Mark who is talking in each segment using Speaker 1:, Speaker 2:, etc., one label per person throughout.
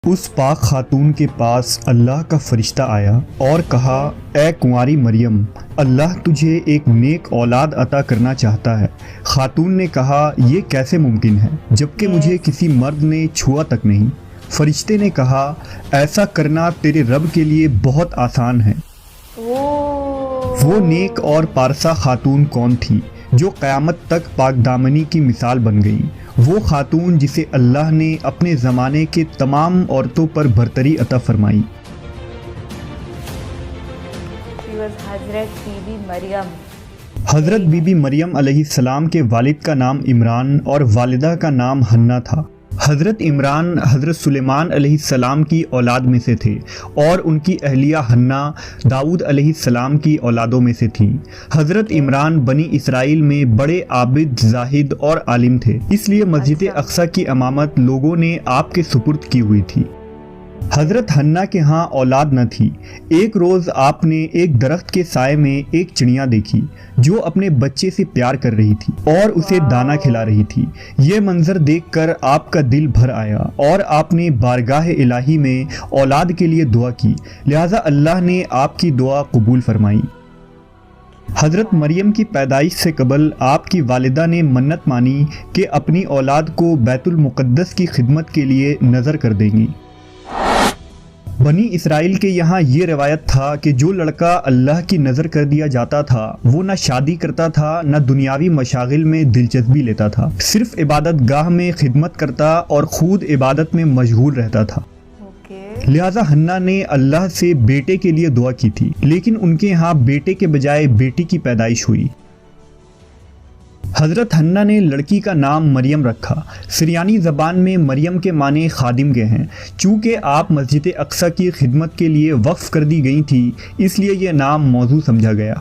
Speaker 1: اس پاک خاتون کے پاس اللہ کا فرشتہ آیا اور کہا، اے کنواری مریم، اللہ تجھے ایک نیک اولاد عطا کرنا چاہتا ہے۔ خاتون نے کہا، یہ کیسے ممکن ہے جبکہ مجھے کسی مرد نے چھوا تک نہیں۔ فرشتے نے کہا، ایسا کرنا تیرے رب کے لیے بہت آسان ہے۔ وہ نیک اور پارسا خاتون کون تھی جو قیامت تک پاک دامنی کی مثال بن گئی؟ وہ خاتون جسے اللہ نے اپنے زمانے کے تمام عورتوں پر برتری عطا فرمائی۔ حضرت بی بی مریم علیہ السلام کے والد کا نام عمران اور والدہ کا نام حنہ تھا۔ حضرت عمران حضرت سلیمان علیہ السلام کی اولاد میں سے تھے اور ان کی اہلیہ حنہ داؤد علیہ السلام کی اولادوں میں سے تھیں۔ حضرت عمران بنی اسرائیل میں بڑے عابد، زاہد اور عالم تھے، اس لیے مسجد اقصی کی امامت لوگوں نے آپ کے سپرد کی ہوئی تھی۔ حضرت حنہ کے ہاں اولاد نہ تھی۔ ایک روز آپ نے ایک درخت کے سائے میں ایک چڑیا دیکھی جو اپنے بچے سے پیار کر رہی تھی اور اسے دانہ کھلا رہی تھی۔ یہ منظر دیکھ کر آپ کا دل بھر آیا اور آپ نے بارگاہ الہی میں اولاد کے لیے دعا کی، لہٰذا اللہ نے آپ کی دعا قبول فرمائی۔ حضرت مریم کی پیدائش سے قبل آپ کی والدہ نے منت مانی کہ اپنی اولاد کو بیت المقدس کی خدمت کے لیے نذر کر دیں گی۔ بنی اسرائیل کے یہاں یہ روایت تھا کہ جو لڑکا اللہ کی نظر کر دیا جاتا تھا وہ نہ شادی کرتا تھا نہ دنیاوی مشاغل میں دلچسپی لیتا تھا، صرف عبادت گاہ میں خدمت کرتا اور خود عبادت میں مشغول رہتا تھا۔ لہٰذا حنہ نے اللہ سے بیٹے کے لیے دعا کی تھی، لیکن ان کے ہاں بیٹے کے بجائے بیٹی کی پیدائش ہوئی۔ حضرت حنہ نے لڑکی کا نام مریم رکھا۔ سریانی زبان میں مریم کے معنی خادم کے ہیں۔ چونکہ آپ مسجد اقصی کی خدمت کے لیے وقف کر دی گئی تھی، اس لیے یہ نام موزوں سمجھا گیا۔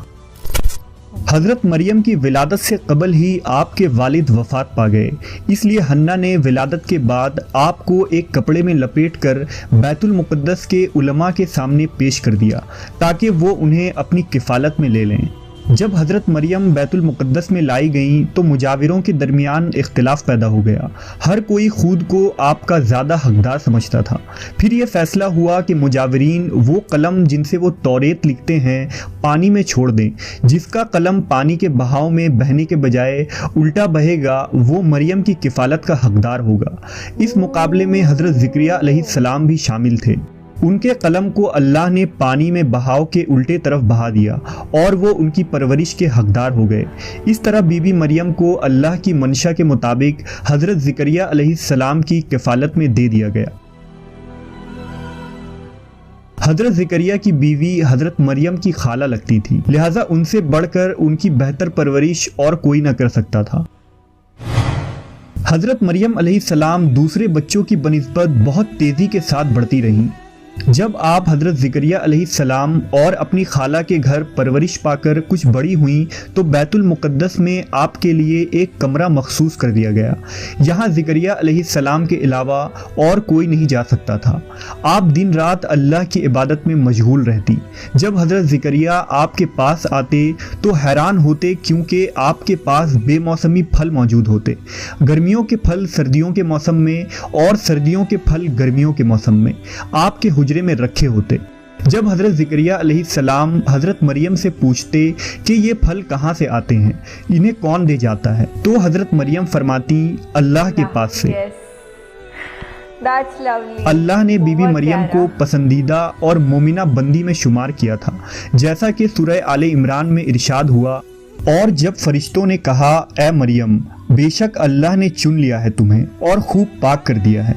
Speaker 1: حضرت مریم کی ولادت سے قبل ہی آپ کے والد وفات پا گئے، اس لیے حنہ نے ولادت کے بعد آپ کو ایک کپڑے میں لپیٹ کر بیت المقدس کے علماء کے سامنے پیش کر دیا تاکہ وہ انہیں اپنی کفالت میں لے لیں۔ جب حضرت مریم بیت المقدس میں لائی گئیں تو مجاوروں کے درمیان اختلاف پیدا ہو گیا۔ ہر کوئی خود کو آپ کا زیادہ حقدار سمجھتا تھا۔ پھر یہ فیصلہ ہوا کہ مجاورین وہ قلم جن سے وہ توریت لکھتے ہیں پانی میں چھوڑ دیں۔ جس کا قلم پانی کے بہاؤ میں بہنے کے بجائے الٹا بہے گا وہ مریم کی کفالت کا حقدار ہوگا۔ اس مقابلے میں حضرت زکریا علیہ السلام بھی شامل تھے۔ ان کے قلم کو اللہ نے پانی میں بہاؤ کے الٹے طرف بہا دیا اور وہ ان کی پرورش کے حقدار ہو گئے۔ اس طرح بی بی مریم کو اللہ کی منشا کے مطابق حضرت زکریا علیہ السلام کی کفالت میں دے دیا گیا۔ حضرت زکریا کی بیوی حضرت مریم کی خالہ لگتی تھی، لہٰذا ان سے بڑھ کر ان کی بہتر پرورش اور کوئی نہ کر سکتا تھا۔ حضرت مریم علیہ السلام دوسرے بچوں کی بنسبت بہت تیزی کے ساتھ بڑھتی رہیں۔ جب آپ حضرت زکریا علیہ السلام اور اپنی خالہ کے گھر پرورش پا کر کچھ بڑی ہوئیں تو بیت المقدس میں آپ کے لیے ایک کمرہ مخصوص کر دیا گیا۔ یہاں زکریا علیہ السلام کے علاوہ اور کوئی نہیں جا سکتا تھا۔ آپ دن رات اللہ کی عبادت میں مشغول رہتی۔ جب حضرت زکریا آپ کے پاس آتے تو حیران ہوتے کیونکہ آپ کے پاس بے موسمی پھل موجود ہوتے، گرمیوں کے پھل سردیوں کے موسم میں اور سردیوں کے پھل گرمیوں کے موسم میں آپ کے حجرے میں رکھے ہوتے۔ جب حضرت زکریا علیہ السلام حضرت مریم سے پوچھتے کہ یہ پھل کہاں سے آتے ہیں، انہیں کون دے جاتا ہے، تو حضرت مریم فرماتی، اللہ کے پاس سے۔ اللہ نے بی بی مریم کو پسندیدہ اور مومنہ بندی میں شمار کیا تھا، جیسا کہ سورہ آل عمران میں ارشاد ہوا، اور جب فرشتوں نے کہا، اے مریم، بے شک اللہ نے چن لیا ہے تمہیں اور خوب پاک کر دیا ہے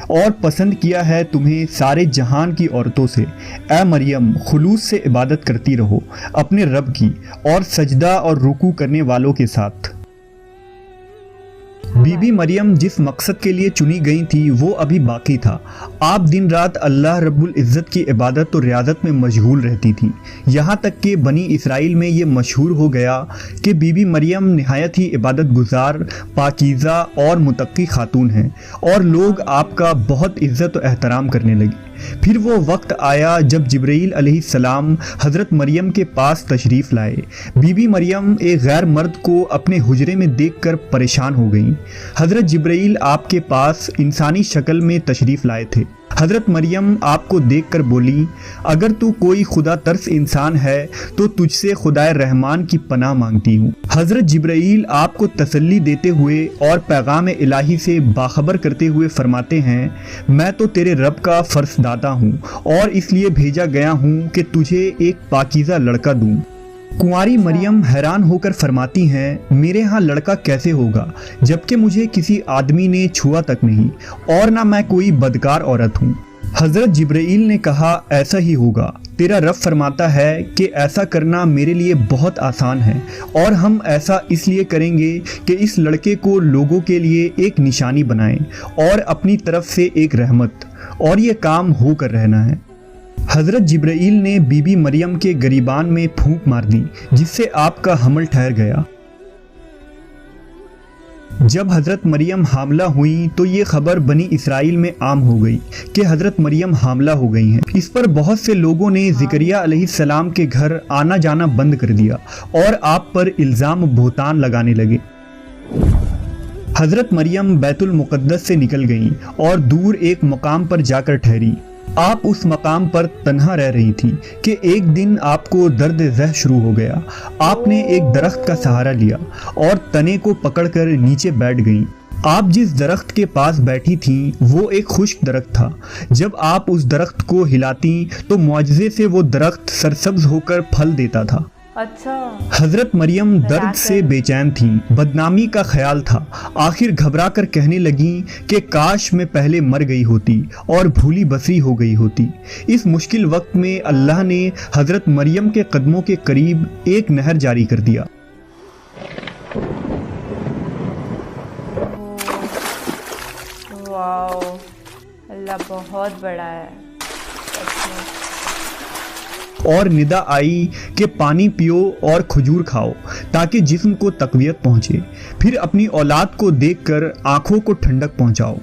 Speaker 1: اور پسند کیا ہے تمہیں سارے جہان کی عورتوں سے، اے مریم خلوص سے عبادت کرتی رہو اپنے رب کی اور سجدہ اور رکوع کرنے والوں کے ساتھ۔ بی بی مریم جس مقصد کے لیے چنی گئی تھی وہ ابھی باقی تھا۔ آپ دن رات اللہ رب العزت کی عبادت و ریاضت میں مشغول رہتی تھیں، یہاں تک کہ بنی اسرائیل میں یہ مشہور ہو گیا کہ بی بی مریم نہایت ہی عبادت گزار، پاکیزہ اور متقی خاتون ہیں، اور لوگ آپ کا بہت عزت و احترام کرنے لگے۔ پھر وہ وقت آیا جب جبرائیل علیہ السلام حضرت مریم کے پاس تشریف لائے۔ بی بی مریم ایک غیر مرد کو اپنے حجرے میں دیکھ کر پریشان ہو گئیں۔ حضرت جبرائیل آپ کے پاس انسانی شکل میں تشریف لائے تھے۔ حضرت مریم آپ کو دیکھ کر بولی، اگر تو کوئی خدا ترس انسان ہے تو تجھ سے خدائے رحمان کی پناہ مانگتی ہوں۔ حضرت جبرائیل آپ کو تسلی دیتے ہوئے اور پیغام الہی سے باخبر کرتے ہوئے فرماتے ہیں، میں تو تیرے رب کا فرس داتا ہوں اور اس لیے بھیجا گیا ہوں کہ تجھے ایک پاکیزہ لڑکا دوں۔ کنواری مریم حیران ہو کر فرماتی ہیں، میرے ہاں لڑکا کیسے ہوگا جبکہ مجھے کسی آدمی نے چھوا تک نہیں اور نہ میں کوئی بدکار عورت ہوں۔ حضرت جبرائیل نے کہا، ایسا ہی ہوگا، تیرا رب فرماتا ہے کہ ایسا کرنا میرے لیے بہت آسان ہے، اور ہم ایسا اس لیے کریں گے کہ اس لڑکے کو لوگوں کے لیے ایک نشانی بنائیں اور اپنی طرف سے ایک رحمت، اور یہ کام ہو کر رہنا ہے۔ حضرت جبرائیل نے بی بی مریم کے گریبان میں پھونک مار دی جس سے آپ کا حمل ٹھہر گیا۔ جب حضرت مریم حاملہ ہوئیں تو یہ خبر بنی اسرائیل میں عام ہو گئی کہ حضرت مریم حاملہ ہو گئی ہیں۔ اس پر بہت سے لوگوں نے زکریا علیہ السلام کے گھر آنا جانا بند کر دیا اور آپ پر الزام بہتان لگانے لگے۔ حضرت مریم بیت المقدس سے نکل گئیں اور دور ایک مقام پر جا کر ٹھہری۔ آپ اس مقام پر تنہا رہ رہی تھی کہ ایک دن آپ کو درد ذہ شروع ہو گیا۔ آپ نے ایک درخت کا سہارا لیا اور تنے کو پکڑ کر نیچے بیٹھ گئیں۔ آپ جس درخت کے پاس بیٹھی تھیں وہ ایک خشک درخت تھا۔ جب آپ اس درخت کو ہلاتیں تو معجزے سے وہ درخت سرسبز ہو کر پھل دیتا تھا۔
Speaker 2: اچھا۔
Speaker 1: حضرت مریم درد سے بے چین تھیں، بدنامی کا خیال تھا۔ آخر گھبرا کر کہنے لگیں کہ کاش میں پہلے مر گئی ہوتی اور بھولی بسری ہو گئی ہوتی۔ اس مشکل وقت میں اللہ نے حضرت مریم کے قدموں کے قریب ایک نہر جاری کر دیا۔
Speaker 2: واو، اللہ بہت بڑا ہے۔
Speaker 1: اور ندا آئی کہ پانی پیو اور کھجور کھاؤ تاکہ جسم کو تقویت پہنچے، پھر اپنی اولاد کو دیکھ کر آنکھوں کو ٹھنڈک پہنچاؤ۔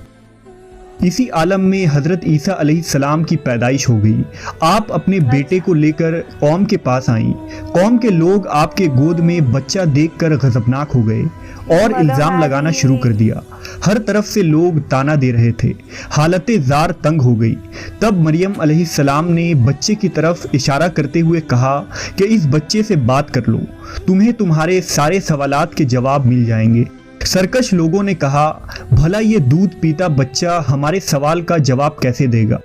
Speaker 1: اسی عالم میں حضرت عیسیٰ علیہ السلام کی پیدائش ہو گئی۔ آپ اپنے بیٹے کو لے کر قوم کے پاس آئیں۔ قوم کے لوگ آپ کے گود میں بچہ دیکھ کر غضبناک ہو گئے اور الزام لگانا شروع کر دیا۔ ہر طرف سے لوگ تانا دے رہے تھے۔ حالت زار تنگ ہو گئی۔ تب مریم علیہ السلام نے بچے کی طرف اشارہ کرتے ہوئے کہا کہ اس بچے سے بات کر لو، تمہیں تمہارے سارے سوالات کے جواب مل جائیں گے۔ سرکش لوگوں نے کہا، بھلا یہ دودھ پیتا بچہ ہمارے سوال کا جواب کیسے دے گا؟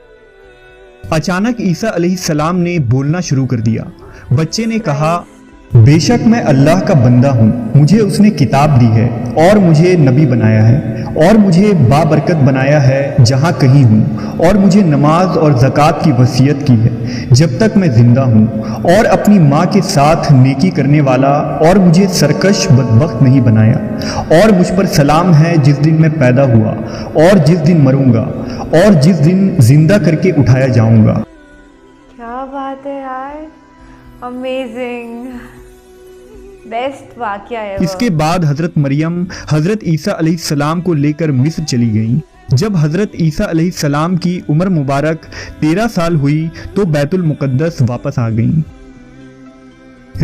Speaker 1: اچانک عیسیٰ علیہ السلام نے بولنا شروع کر دیا۔ بچے نے کہا، بے شک میں اللہ کا بندہ ہوں، مجھے اس نے کتاب دی ہے اور مجھے نبی بنایا ہے اور مجھے بابرکت بنایا ہے جہاں کہیں ہوں، اور مجھے نماز اور زکوٰۃ کی وصیت کی ہے جب تک میں زندہ ہوں، اور اپنی ماں کے ساتھ نیکی کرنے والا، اور مجھے سرکش بدبخت نہیں بنایا، اور مجھ پر سلام ہے جس دن میں پیدا ہوا اور جس دن مروں گا اور جس دن زندہ کر کے اٹھایا جاؤں گا۔
Speaker 2: کیا بات ہے یار، امیزنگ، بیسٹ واقعہ ہے۔
Speaker 1: اس کے بعد حضرت مریم حضرت عیسیٰ علیہ السلام کو لے کر مصر چلی گئیں۔ جب حضرت عیسیٰ علیہ السلام کی عمر مبارک 13 سال ہوئی تو بیت المقدس واپس آ گئیں۔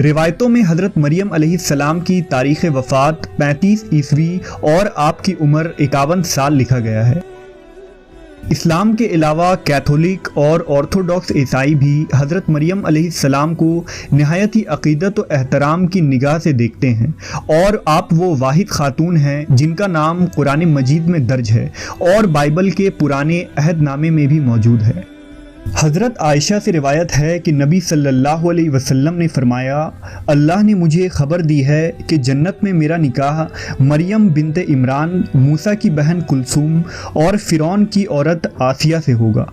Speaker 1: روایتوں میں حضرت مریم علیہ السلام کی تاریخ وفات 35 عیسوی اور آپ کی عمر 51 سال لکھا گیا ہے۔ اسلام کے علاوہ کیتھولک اور آرتھوڈاکس عیسائی بھی حضرت مریم علیہ السلام کو نہایت ہی عقیدت و احترام کی نگاہ سے دیکھتے ہیں، اور آپ وہ واحد خاتون ہیں جن کا نام قرآن مجید میں درج ہے اور بائبل کے پرانے عہد نامے میں بھی موجود ہے۔ حضرت عائشہ سے روایت ہے کہ نبی صلی اللہ علیہ وسلم نے فرمایا، اللہ نے مجھے خبر دی ہے کہ جنت میں میرا نکاح مریم بنت عمران، موسیٰ کی بہن کلثوم اور فرعون کی عورت آسیہ سے ہوگا۔